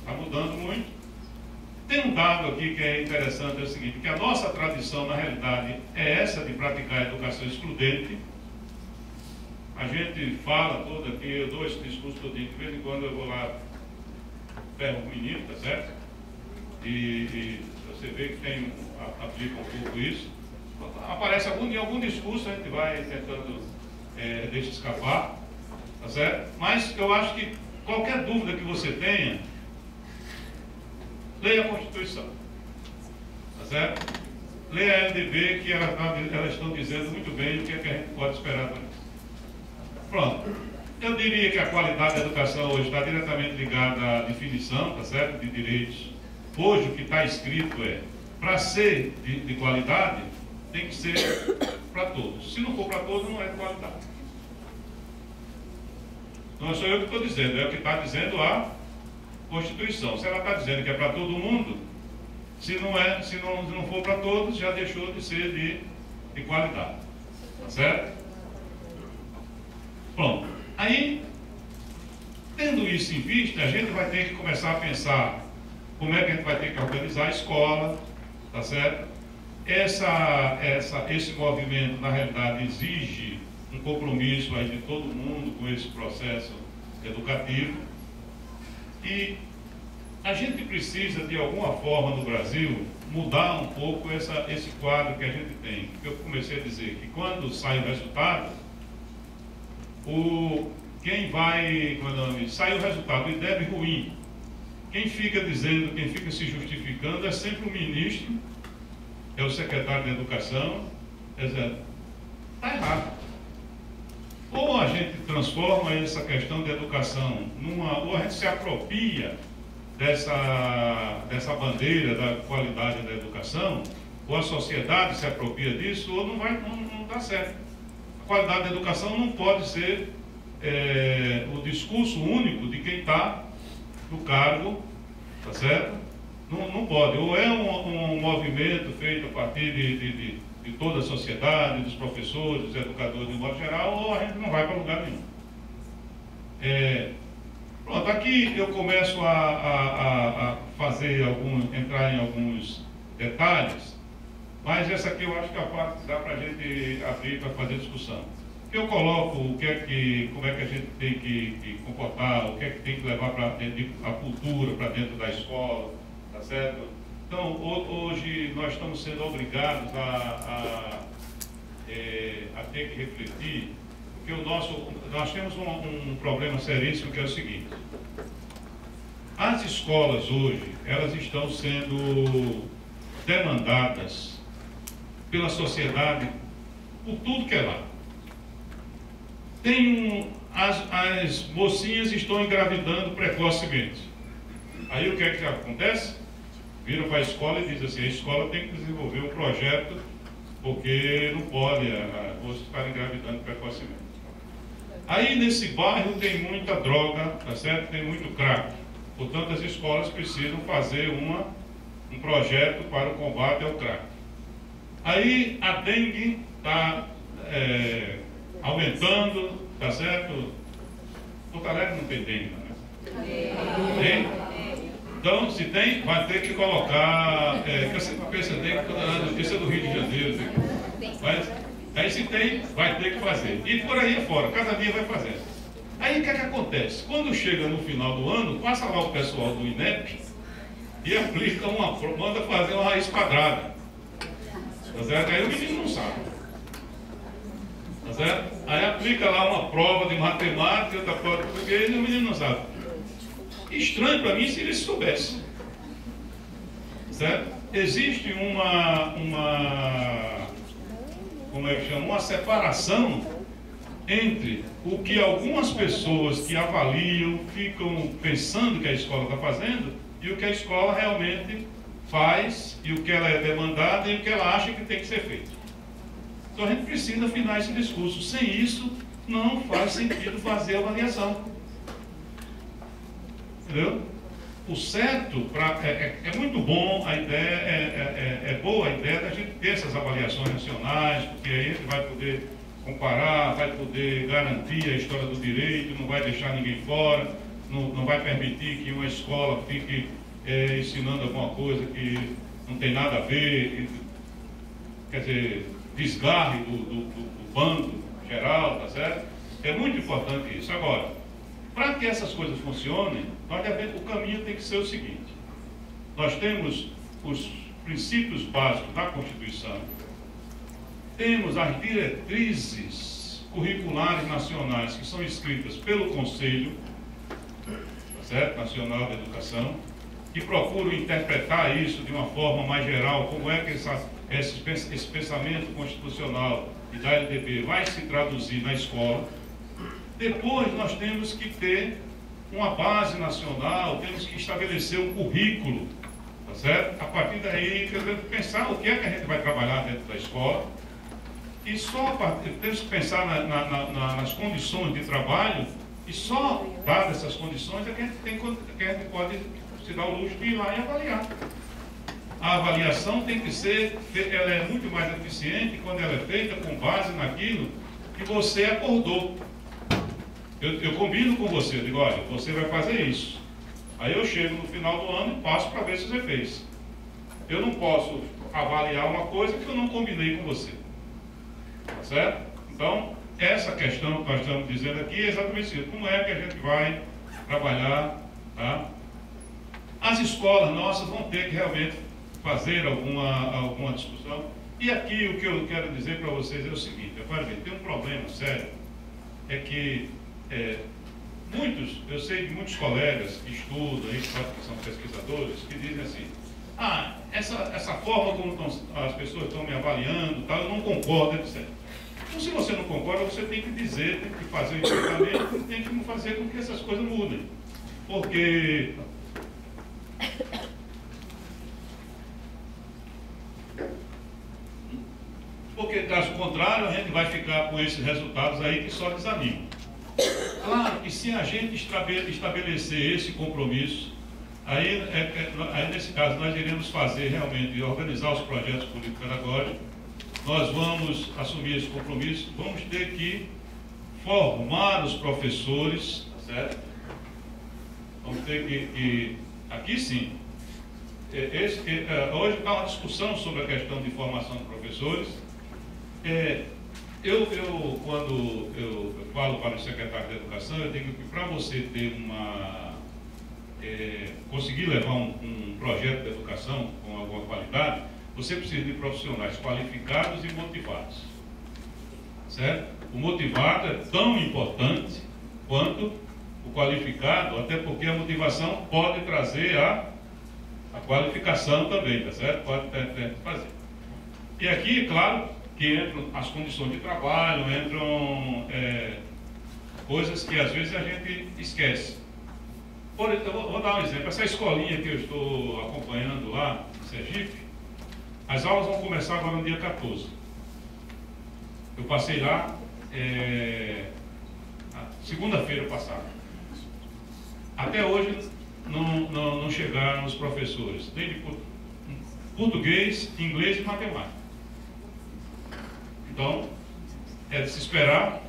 está mudando muito. Tem um dado aqui que é interessante, é o seguinte, que a nossa tradição, na realidade, é essa de praticar a educação excludente. A gente fala todo aqui, eu dou esse discurso todinho, de vez em quando eu vou lá, pego o menino, tá certo? E você vê que aplica um pouco isso. Aparece em algum discurso, a gente vai tentando deixar escapar, tá certo? Mas eu acho que qualquer dúvida que você tenha, leia a Constituição, tá certo? Leia a LDB, que elas estão dizendo muito bem o que é que a gente pode esperar também. Pronto. Eu diria que a qualidade da educação hoje está diretamente ligada à definição, tá certo? De direitos. Hoje o que está escrito para ser de qualidade, tem que ser para todos. Se não for para todos, não é de qualidade. Não sou eu que estou dizendo, é o que está dizendo a Constituição. Se ela está dizendo que é para todo mundo, se não for para todos, já deixou de ser de qualidade. Tá certo? Pronto. Aí, tendo isso em vista, a gente vai ter que começar a pensar como é que a gente vai ter que organizar a escola, tá certo? Esse movimento, na realidade, exige um compromisso aí de todo mundo com esse processo educativo. E a gente precisa, de alguma forma, no Brasil, mudar um pouco esse quadro que a gente tem. Eu comecei a dizer que quando sai o resultado, sai o resultado, o IDEB ruim. Quem fica dizendo, quem fica se justificando é sempre o ministro, é o secretário de Educação. Está errado. Ou a gente transforma essa questão de educação ou a gente se apropria dessa bandeira da qualidade da educação, ou a sociedade se apropria disso, ou não dá certo. A qualidade da educação não pode ser o discurso único de quem está no cargo, tá certo? Não pode. Ou é um movimento feito a partir de toda a sociedade, dos professores, dos educadores de modo geral, ou a gente não vai para lugar nenhum. Pronto, aqui eu começo a entrar em alguns detalhes, mas essa aqui eu acho que é a parte que dá para a gente abrir para fazer discussão. Eu coloco como é que a gente tem que comportar, o que é que tem que levar a cultura para dentro da escola, tá certo? Então, hoje nós estamos sendo obrigados a ter que refletir, porque nós temos um problema seríssimo, que é o seguinte: as escolas hoje, elas estão sendo demandadas pela sociedade por tudo que é lá. As mocinhas estão engravidando precocemente. Aí o que é que acontece? Viram para a escola e dizem assim: a escola tem que desenvolver um projeto, porque não pode a moça ficar engravidando precocemente. Aí nesse bairro tem muita droga, tá certo? Tem muito crack. Portanto, as escolas precisam fazer um projeto para o combate ao crack. Aí a dengue está aumentando, tá certo? Porto Alegre não tem dengue, né? Tem? Então, se tem, vai ter que colocar. Eu sempre penso em dengue, notícia do Rio de Janeiro. Mas, aí se tem, vai ter que fazer. E por aí afora, cada dia vai fazendo. Aí o que é que acontece? Quando chega no final do ano, passa lá o pessoal do INEP e aplica manda fazer uma raiz quadrada. Tá certo? Aí o menino não sabe. Tá certo? Aí aplica lá uma prova de matemática, outra prova de português, e o menino não sabe. Estranho para mim se ele soubesse. Certo? Existe uma separação entre o que algumas pessoas que avaliam ficam pensando que a escola está fazendo e o que a escola realmente faz, e o que ela é demandada e o que ela acha que tem que ser feito. Então a gente precisa afinar esse discurso. Sem isso, não faz sentido fazer avaliação. Entendeu? o certo, é muito bom a ideia, é boa a ideia da gente ter essas avaliações nacionais, porque aí a gente vai poder comparar, vai poder garantir a história do direito, não vai deixar ninguém fora, não vai permitir que uma escola fique ensinando alguma coisa que não tem nada a ver, quer dizer, desgarre do bando geral, tá certo? É muito importante isso. Agora, para que essas coisas funcionem, o caminho tem que ser o seguinte: nós temos os princípios básicos da Constituição, temos as diretrizes curriculares nacionais que são escritas pelo Conselho, tá certo? Nacional da Educação, que procuram interpretar isso de uma forma mais geral, como é que esse pensamento constitucional e da LDB vai se traduzir na escola. Depois nós temos que ter uma base nacional, temos que estabelecer um currículo, tá certo? A partir daí, pensar o que é que a gente vai trabalhar dentro da escola, e só temos que pensar nas condições de trabalho, e só dadas essas condições é que a gente pode se dar o luxo de ir lá e avaliar. A avaliação tem que ser, ela é muito mais eficiente quando ela é feita com base naquilo que você acordou. Eu combino com você, eu digo, olha, você vai fazer isso. Aí eu chego no final do ano e passo para ver se você fez. Eu não posso avaliar uma coisa que eu não combinei com você. Tá certo? Então, essa questão que nós estamos dizendo aqui é exatamente isso. Como é que a gente vai trabalhar, tá? As escolas nossas vão ter que realmente fazer alguma discussão. E aqui o que eu quero dizer para vocês é o seguinte: agora, tem um problema sério, é que eu sei de muitos colegas que estudam, que são pesquisadores, que dizem assim: essa forma como as pessoas estão me avaliando, eu não concordo, etc. Então, se você não concorda, você tem que dizer, tem que fazer o enfrentamento, tem que fazer com que essas coisas mudem. Porque, caso contrário, a gente vai ficar com esses resultados aí que só desanimam. Claro que se a gente estabelecer esse compromisso, aí nesse caso nós iremos fazer realmente, organizar os projetos político-pedagógicos, nós vamos assumir esse compromisso, vamos ter que formar os professores, certo? Vamos ter que aqui sim, hoje está uma discussão sobre a questão de formação de professores. Quando eu falo para o secretário de Educação, eu digo que para você ter conseguir levar um projeto de educação com alguma qualidade, você precisa de profissionais qualificados e motivados. Certo? O motivado é tão importante quanto o qualificado, até porque a motivação pode trazer a qualificação também, tá certo? Pode fazer. E aqui, claro, que entram as condições de trabalho, entram coisas que às vezes a gente esquece. Eu vou dar um exemplo. Essa escolinha que eu estou acompanhando lá em Sergipe, as aulas vão começar agora no dia 14. Eu passei lá segunda-feira passada. Até hoje não chegaram os professores, nem de português, inglês e matemática. Então, é de se esperar.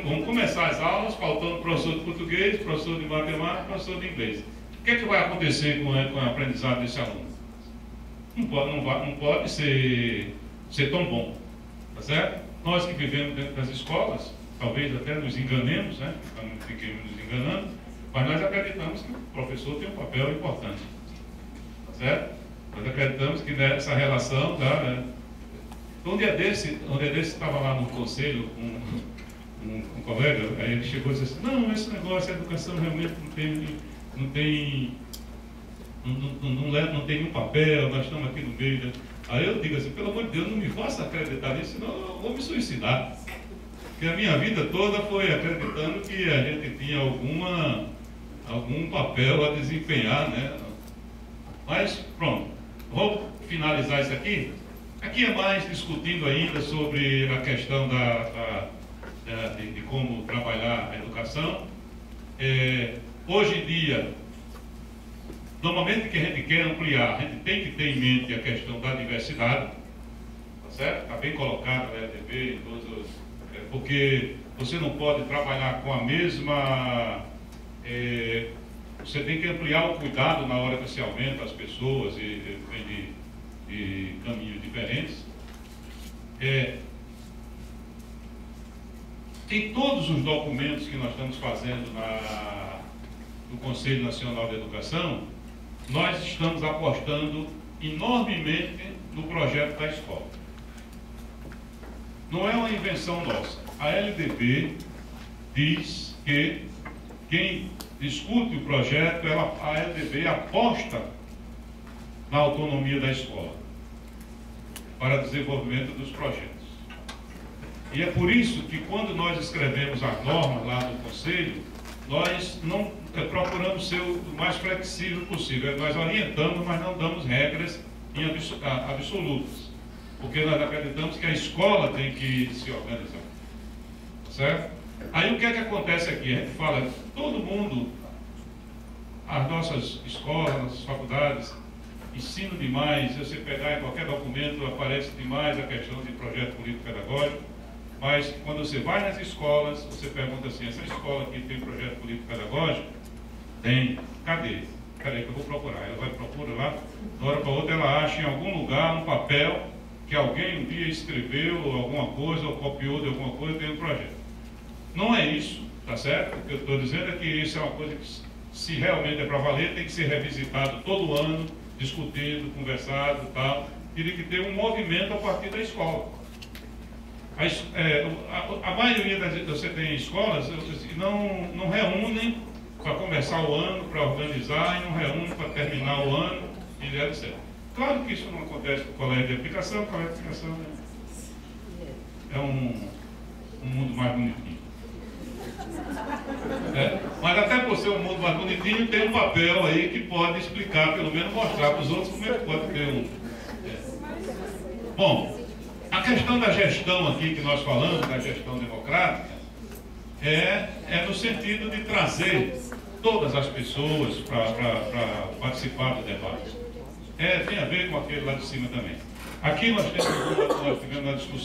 Vamos começar as aulas faltando professor de português, professor de matemática, professor de inglês. O que é que vai acontecer com o aprendizado desse aluno? Não pode ser tão bom, tá certo? Nós que vivemos dentro das escolas, talvez até nos enganemos, né? Fiquemos nos enganando, mas nós acreditamos que o professor tem um papel importante, tá certo? Nós acreditamos que nessa relação, tá? Um dia desse estava lá no conselho um colega, aí ele chegou e disse assim: não, esse negócio, a educação realmente não tem nenhum papel, nós estamos aqui no meio. Aí eu digo assim: pelo amor de Deus, não me faça acreditar nisso, senão eu vou me suicidar. Porque a minha vida toda foi acreditando que a gente tinha algum papel a desempenhar, né? Mas, pronto, vou finalizar isso aqui. Aqui é mais discutindo ainda sobre a questão de como trabalhar a educação. Hoje em dia, Normalmente, que a gente quer ampliar, a gente tem que ter em mente a questão da diversidade, tá certo? Está bem colocado na LDB, porque você não pode trabalhar com a mesma... você tem que ampliar o cuidado na hora que você aumenta as pessoas e vem de caminhos diferentes. Em todos os documentos que nós estamos fazendo no Conselho Nacional de Educação, nós estamos apostando enormemente no projeto da escola. Não é uma invenção nossa. A LDB diz que quem discute o projeto, a LDB aposta na autonomia da escola para desenvolvimento dos projetos. E é por isso que quando nós escrevemos as normas lá no Conselho, nós não procuramos ser o mais flexível possível. Nós orientamos, mas não damos regras absolutas. Porque nós acreditamos que a escola tem que se organizar. Certo? Aí o que é que acontece aqui? A gente fala, todo mundo, as nossas escolas, nossas faculdades, ensinam demais. Se você pegar em qualquer documento, aparece demais a questão de projeto político-pedagógico. Mas quando você vai nas escolas, você pergunta assim, essa escola aqui tem projeto político-pedagógico? Tem. Cadê? Peraí que eu vou procurar. Ela vai procurar lá, de uma hora para outra ela acha em algum lugar um papel que alguém um dia escreveu alguma coisa, ou copiou de alguma coisa, tem um projeto. Não é isso, tá certo? O que eu estou dizendo é que isso é uma coisa que, se realmente é para valer, tem que ser revisitado todo ano, discutido, conversado e tal. Teria que ter um movimento a partir da escola. A maioria você tem escolas que não reúnem para começar o ano, para organizar, e não reúnem para terminar o ano, e etc. Claro que isso não acontece com o colégio de aplicação. O colégio de aplicação é um mundo mais bonitinho. Mas até por ser um mundo mais bonitinho, tem um papel aí que pode explicar, pelo menos mostrar para os outros como é que pode ter um... Bom, a questão da gestão aqui que nós falamos, da gestão democrática, é no sentido de trazer todas as pessoas para participar do debate. Tem a ver com aquele lá de cima também. Aqui nós tivemos uma discussão